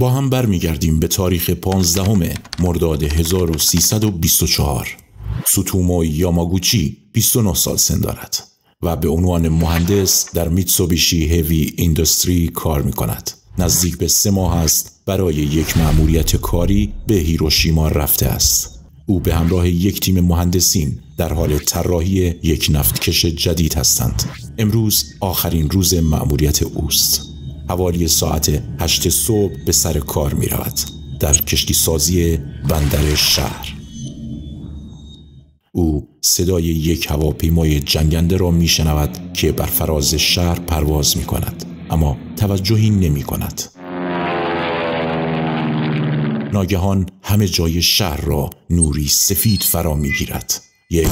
با هم برمیگردیم به تاریخ 15 مرداد 1324. سوتومو یاماگوچی 29 سال سن دارد و به عنوان مهندس در میتسوبیشی هیوی اینداستری کار می کند. نزدیک به 3 ماه است برای یک مأموریت کاری به هیروشیما رفته است. او به همراه یک تیم مهندسین در حال طراحی یک نفتکش جدید هستند. امروز آخرین روز مأموریت اوست. حوالی ساعت 8 صبح به سر کار می رود در کشتی سازی بندر شهر. او صدای یک هواپیمای جنگنده را می شنود که بر فراز شهر پرواز می کند، اما توجهی نمی کند. ناگهان همه جای شهر را نوری سفید فرا می گیرد. یک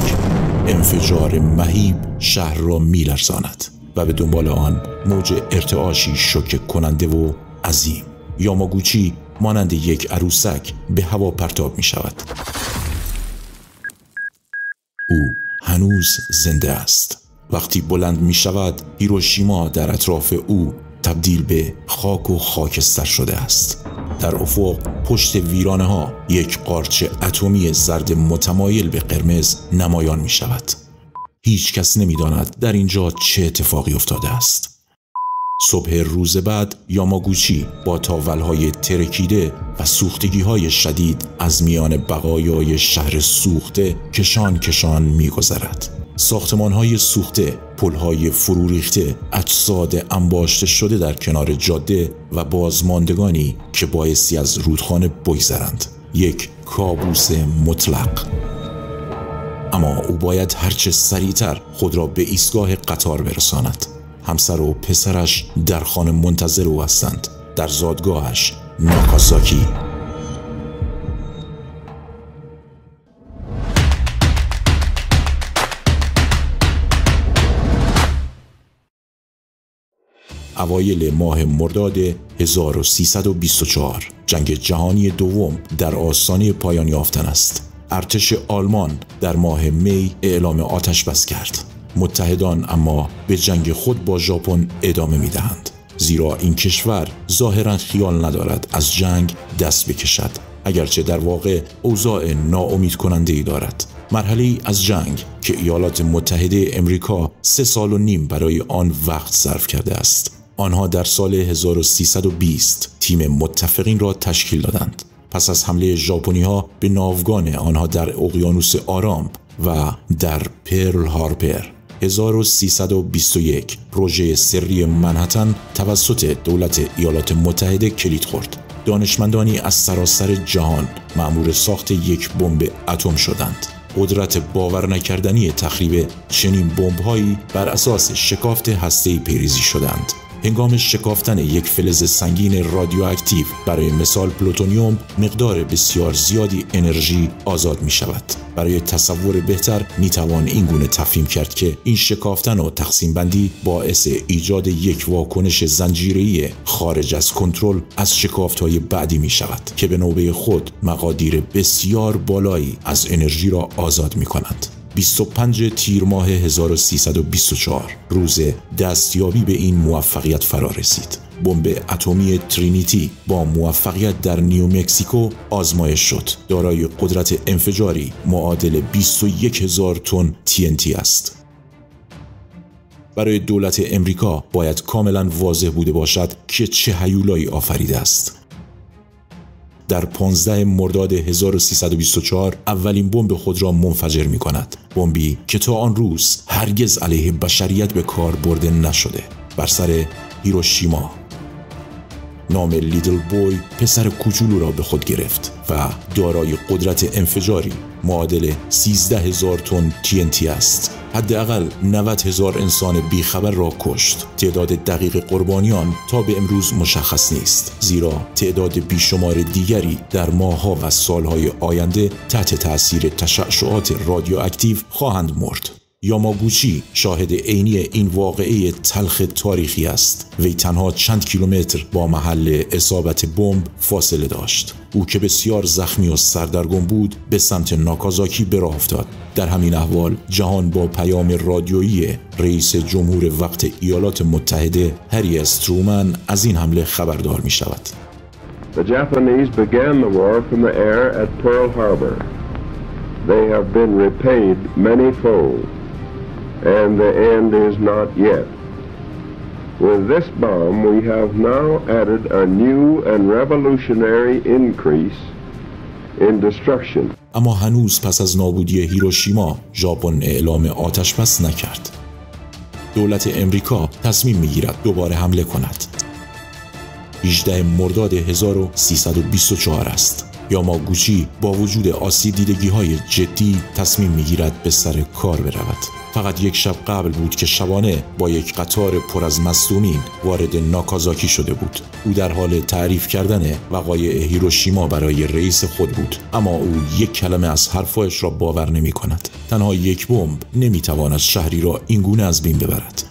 انفجار مهیب شهر را می لرزاند و به دنبال آن موج ارتعاشی شوکه کننده و عظیم. یاماگوچی مانند یک عروسک به هوا پرتاب می شود. او هنوز زنده است. وقتی بلند می شود، هیروشیما در اطراف او تبدیل به خاک و خاکستر شده است. در افق پشت ویرانه ها یک قارچ اتمی زرد متمایل به قرمز نمایان می شود. هیچ کس نمی داند در اینجا چه اتفاقی افتاده است. صبح روز بعد یاماگوچی با تاولهای ترکیده و سوختگی‌های شدید از میان بقایای شهر سوخته کشان می گذرد. ساختمان‌های سوخته، پل‌های فرو ریخته، اجساد انباشته شده در کنار جاده و بازماندگانی که بایستی از رودخانه بگذرند. یک کابوس مطلق. اما او باید هرچه سریعتر خود را به ایستگاه قطار برساند. همسر و پسرش در خانه منتظر او هستند، در زادگاهش ناکازاکی. اوایل ماه مرداد 1324 جنگ جهانی دوم در آستانه پایان یافتن است. ارتش آلمان در ماه می اعلام آتش بس کرد. متحدان اما به جنگ خود با ژاپن ادامه می‌دهند، زیرا این کشور ظاهراً خیال ندارد از جنگ دست بکشد، اگرچه در واقع اوضاع ناامید کننده‌ای دارد. مرحله‌ای از جنگ که ایالات متحده امریکا 3 سال و نیم برای آن وقت صرف کرده است. آنها در سال 1320 تیم متفقین را تشکیل دادند. پس از حمله ژاپنی‌ها به ناوگان آنها در اقیانوس آرام و در پرل هاربر، 1321 پروژه سری منهتن توسط دولت ایالات متحده کلید خورد. دانشمندانی از سراسر جهان مأمور ساخت یک بمب اتم شدند. قدرت باور نکردنی تخریب چنین بمب‌هایی بر اساس شکافت هسته‌ای پیریزی شدند. هنگام شکافتن یک فلز سنگین رادیواکتیو، برای مثال پلوتونیوم، مقدار بسیار زیادی انرژی آزاد می شود. برای تصور بهتر می توان این گونه تفهیم کرد که این شکافتن و تقسیم بندی باعث ایجاد یک واکنش زنجیره‌ای خارج از کنترل از شکافت‌های بعدی می شود که به نوبه خود مقادیر بسیار بالایی از انرژی را آزاد می کنند. 25 تیر ماه 1324 روز دستیابی به این موفقیت فرا رسید. بمب اتمی ترینیتی با موفقیت در نیومکزیکو آزمایش شد. دارای قدرت انفجاری معادل 21,000 تن TNT است. برای دولت امریکا باید کاملا واضح بوده باشد که چه هیولایی آفریده است. در 15 مرداد 1324 اولین بمب خود را منفجر می کند. بمبی که تا آن روز هرگز علیه بشریت به کار برده نشده. بر سر هیروشیما. نام لیدل بوی پسر کوچولو را به خود گرفت و دارای قدرت انفجاری معادل 13,000 تن TNT است. حداقل 90,000 انسان بیخبر را کشت. تعداد دقیق قربانیان تا به امروز مشخص نیست، زیرا تعداد بیشمار دیگری در ماه‌ها و سال‌های آینده تحت تأثیر تشعشعات رادیواکتیو خواهند مرد. یاماگوچی شاهد عینی این واقعه تلخ تاریخی است. وی تنها چند کیلومتر با محل اصابت بمب فاصله داشت. او که بسیار زخمی و سردرگم بود به سمت ناکازاکی به راه افتاد. در همین احوال جهان با پیام رادیویی رئیس جمهور وقت ایالات متحده هری اس ترومن از این حمله خبردار می شود. The Japanese began the war from the air at Pearl Harbor. They have been repaid many-fold, and the end is not yet. With this bomb, we have now added a new and revolutionary increase in destruction. اما هنوز پس از نابودی هیروشیما ژاپن اعلام آتش بس نکرد. دولت امریکا تصمیم میگیرد دوباره حمله کند. 18 مرداد 1324 است. یاماگوچی با وجود آسیب دیدگی‌های جدی تصمیم میگیرد به سر کار برود. فقط یک شب قبل بود که شبانه با یک قطار پر از مصدومین وارد ناکازاکی شده بود. او در حال تعریف کردن وقایع هیروشیما برای رئیس خود بود، اما او یک کلمه از حرفایش را باور نمی کند. تنها یک بمب نمی تواند شهری را اینگونه از بین ببرد.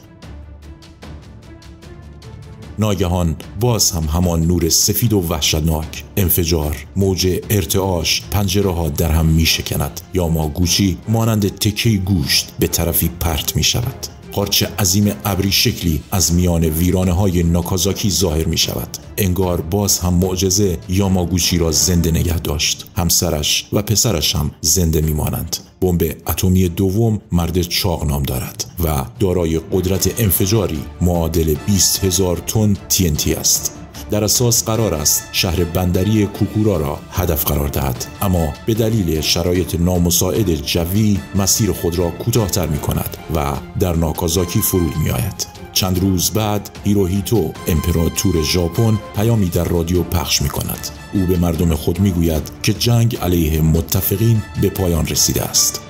ناگهان باز هم همان نور سفید و وحشتناک، انفجار، موج ارتعاش، پنجره ها در هم می شکند. یاماگوچی مانند تکه گوشت به طرفی پرت می شود. قارچ عظیم ابری شکلی از میان ویرانه های ناکازاکی ظاهر می شود. انگار باز هم معجزه یاماگوچی را زنده نگه داشت. همسرش و پسرش هم زنده می مانند. بمب اتمی دوم مرد چاق نام دارد و دارای قدرت انفجاری معادل 20,000 تن TNT است. در اساس قرار است شهر بندری کوکورا را هدف قرار دهد، اما به دلیل شرایط نامساعد جوی مسیر خود را کوتاه‌تر می کند و در ناکازاکی فرود می آید. چند روز بعد هیروهیتو امپراتور ژاپن پیامی در رادیو پخش می کند. او به مردم خود می گوید که جنگ علیه متفقین به پایان رسیده است.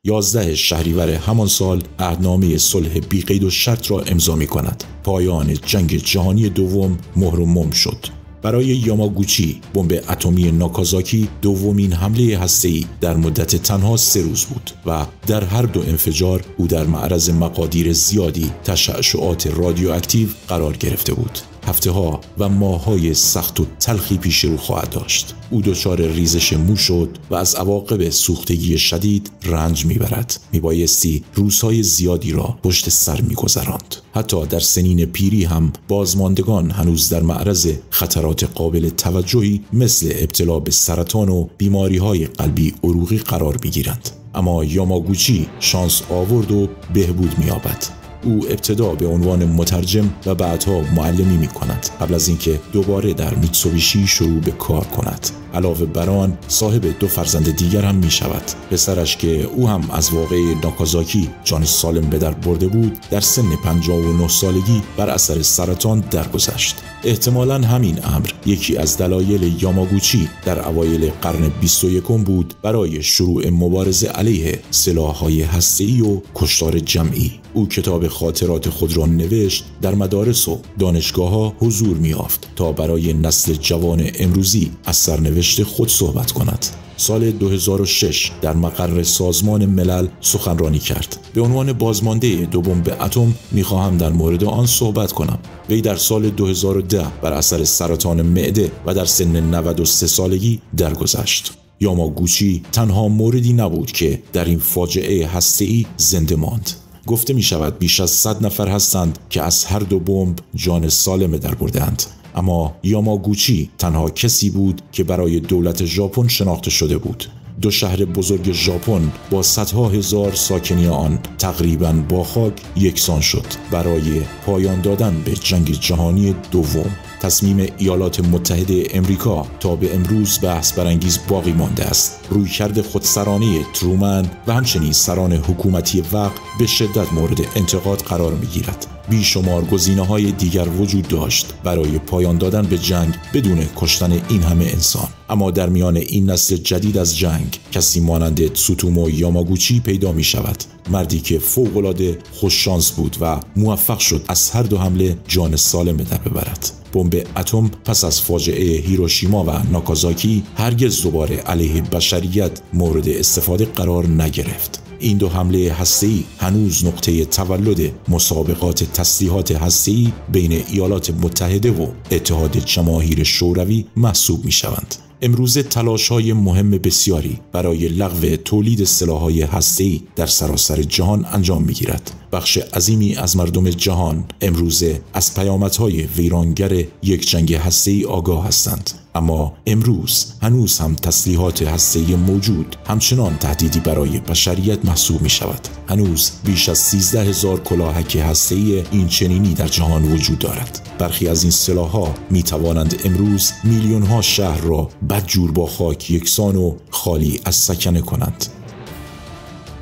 یازده شهریور همان سال عهدنامه صلح بی‌قید و شرط را امضا می کند. پایان جنگ جهانی دوم مهر و مم شد. برای یاماگوچی بمب اتمی ناکازاکی دومین حمله هسته‌ای در مدت تنها 3 روز بود و در هر دو انفجار او در معرض مقادیر زیادی تشعشعات رادیواکتیو قرار گرفته بود. هفته‌ها و ماه‌های سخت و تلخی پیش رو خواهد داشت. او دچار ریزش مو شد و از عواقب سوختگی شدید رنج میبرد. میبایستی روزهای زیادی را پشت سر میگذراند. حتی در سنین پیری هم بازماندگان هنوز در معرض خطرات قابل توجهی مثل ابتلا به سرطان و بیماری‌های قلبی عروقی قرار میگیرند. اما یاماگوچی شانس آورد و بهبود می‌یابد. او ابتدا به عنوان مترجم و بعدها معلمی می کند قبل از اینکه دوباره در میتسوبیشی شروع به کار کند. علاوه بر آن صاحب 2 فرزند دیگر هم می شود. پسرش که او هم از واقعه ناکازاکی جان سالم به در برده بود در سن 59 سالگی بر اثر سرطان درگذشت. احتمالاً همین امر یکی از دلایل یاماگوچی در اوایل قرن 21 بود برای شروع مبارزه علیه سلاح‌های هسته‌ای و کشتار جمعی. او کتاب خاطرات خود را نوشت، در مدارس و دانشگاه‌ها حضور می‌یافت تا برای نسل جوان امروزی از سرنوشت خود صحبت کند. سال 2006 در مقر سازمان ملل سخنرانی کرد. به عنوان بازمانده 2 بمب اتم می‌خواهم در مورد آن صحبت کنم. وی در سال 2010 بر اثر سرطان معده و در سن 93 سالگی درگذشت. یاماگوچی تنها موردی نبود که در این فاجعه هسته‌ای زنده ماند. گفته می شود بیش از 100 نفر هستند که از هر 2 بمب جان سالم در بردند. اما یاماگوچی تنها کسی بود که برای دولت ژاپن شناخته شده بود. 2 شهر بزرگ ژاپن با صدها هزار ساکنی آن تقریباً با خاک یکسان شد. برای پایان دادن به جنگ جهانی دوم تصمیم ایالات متحده امریکا تا به امروز بحث برانگیز باقی مانده است. رویکرد خودسرانه ترومن و همچنین سران حکومتی وقت به شدت مورد انتقاد قرار می‌گیرد. بیشمار گزینه‌های دیگر وجود داشت برای پایان دادن به جنگ بدون کشتن این همه انسان. اما در میان این نسل جدید از جنگ کسی مانند تسوتومو یاماگوچی پیدا می شود. مردی که فوق‌العاده خوششانس بود و موفق شد از هر 2 حمله جان سالم در ببرد. بمب اتم پس از فاجعه هیروشیما و ناکازاکی هرگز دوباره علیه بشریت مورد استفاده قرار نگرفت. این دو حمله هسته‌ای هنوز نقطه تولد مسابقات تسلیحات هسته‌ای بین ایالات متحده و اتحاد جماهیر شوروی محسوب می‌شوند. امروزه تلاش‌های مهم بسیاری برای لغو تولید سلاح‌های هسته‌ای در سراسر جهان انجام می‌گیرد. بخش عظیمی از مردم جهان امروزه از پیامدهای ویرانگر یک جنگ هسته‌ای آگاه هستند. اما امروز هنوز هم تسلیحات هسته‌ای موجود همچنان تهدیدی برای بشریت محسوب می شود. هنوز بیش از 13,000 کلاهک هسته‌ای این چنینی در جهان وجود دارد. برخی از این سلاح‌ها می توانند امروز میلیون‌ها شهر را بدجور با خاک یکسان و خالی از سکنه کنند.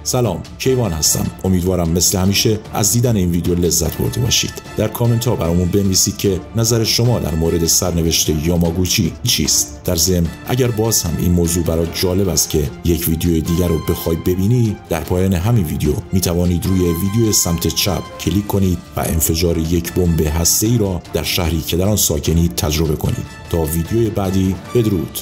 سلام، کیوان هستم. امیدوارم مثل همیشه از دیدن این ویدیو لذت برده باشید. در کامنت ها برامون بنویسید که نظر شما در مورد سرنوشت یاماگوچی چیست. در ضمن اگر باز هم این موضوع برات جالب است که یک ویدیو دیگر رو بخوای ببینی، در پایان همین ویدیو می توانید روی ویدیو سمت چپ کلیک کنید و انفجار یک بمب هسته‌ای را در شهری که در آن ساکنید تجربه کنید. تا ویدیوی بعدی، بدرود.